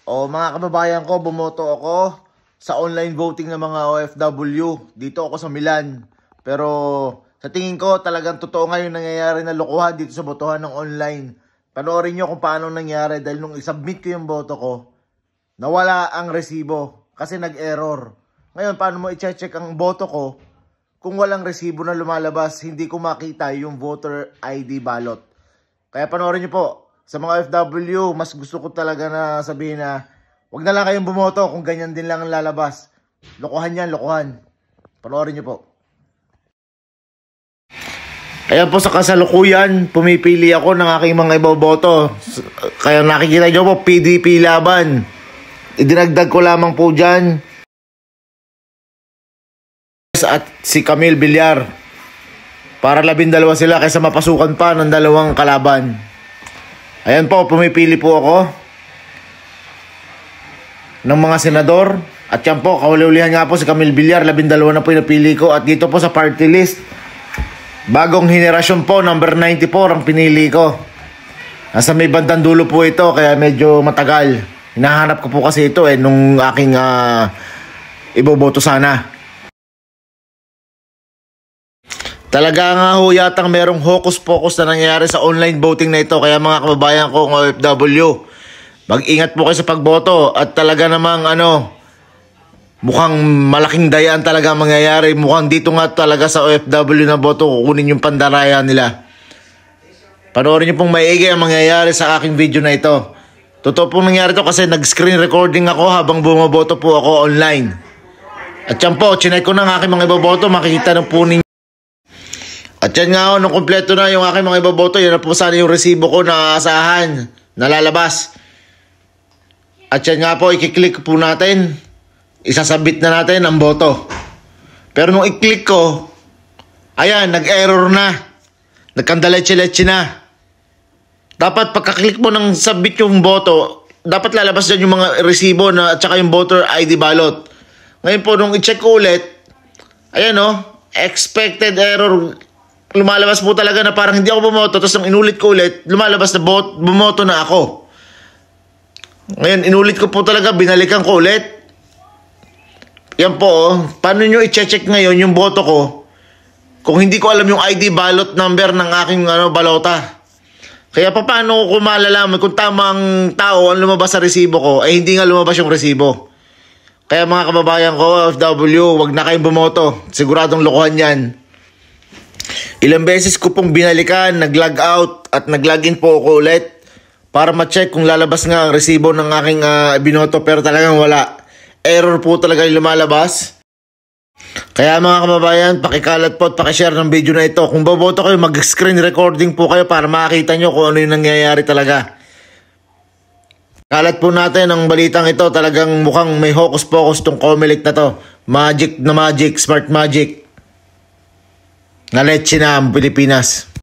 O mga kababayan ko, bumoto ako sa online voting ng mga OFW. Dito ako sa Milan. Pero sa tingin ko talagang totoo ngayon nangyayari na lokohan dito sa botohan ng online. Panoorin nyo kung paano nangyari dahil nung isubmit ko yung boto ko, nawala ang resibo kasi nag-error. Ngayon, paano mo i-check ang boto ko kung walang resibo na lumalabas, hindi ko makita yung voter ID ballot. Kaya panoorin nyo po. Sa mga OFW, mas gusto ko talaga na sabihin na wag na lang kayong bumoto kung ganyan din lang ang lalabas. Lokohan yan, lokohan. Panoorin nyo po. Ayan po, sa kasalukuyan, pumipili ako ng aking mga iboboto. Kaya nakikita nyo po, PDP laban. Idinagdag ko lamang po dyan at si Camille Villar. Para 12 sila kaysa mapasukan pa ng 2 kalaban. Ayan po, pumipili po ako ng mga senador. At yan po, kauli-ulihan nga po si Camille Villar, 12 na po yung napili ko. At dito po sa party list, bagong henerasyon po, number 94 ang pinili ko. Nasa may bandang dulo po ito, kaya medyo matagal. Hinahanap ko po kasi ito nung aking iboboto sana. Talaga nga ho yatang merong hocus-pocus na nangyayari sa online voting na ito. Kaya mga kababayan ko, ng OFW, mag-ingat po kayo sa pagboto. At talaga namang mukhang malaking dayaan talaga mangyayari. Mukhang dito nga talaga sa OFW na boto, kukunin yung pandaraya nila. Panoorin nyo pong maigi ang mangyayari sa aking video na ito. Totoo pong nangyari ito kasi nag-screen recording ako habang bumoboto po ako online. At yan po, chinek ko ng aking mga iboboto, makikita na po ninyo. At yan nga ho, nung kompleto na yung aking mga iboboto, yan na po sana yung resibo ko na aasahan, nalalabas. At yan nga po, i-click po natin, isasabit na natin ang boto. Pero nung i-click ko, ayan, nag-error na, nagkandaleche-leche na. Dapat pagka-click mo ng submit yung boto, dapat lalabas dyan yung mga resibo na, at saka yung voter ID ballot. Ngayon po, nung i-check ko ulit, ayan o, expected error. Lumalabas po talaga na parang hindi ako bumoto. Tapos nung inulit ko ulit, lumalabas na bumoto na ako. Ngayon, inulit ko po talaga, binalikan ko ulit. Yan po, paano nyo i-check ngayon yung boto ko kung hindi ko alam yung ID ballot number ng aking balota? Kaya paano ko malalaman kung tamang tao ang lumabas sa resibo ko, hindi nga lumabas yung resibo? Kaya mga kababayan ko, OFW, wag na kayong bumoto. Siguradong lokohan yan. Ilang beses ko pong binalikan, nag-log out at nag-login po ako ulit para ma-check kung lalabas nga ang resibo ng aking binoto, pero talagang wala. Error po talaga yung lumalabas. Kaya mga kababayan, pakikalat po at pakishare ng video na ito. Kung boboto kayo, mag-screen recording po kayo para makita nyo kung ano yung nangyayari talaga. Kalat po natin ang balitang ito. Talagang mukhang may hocus-pocus tong Comelec na to. Magic na magic, smart magic. Na leche na ang Pilipinas.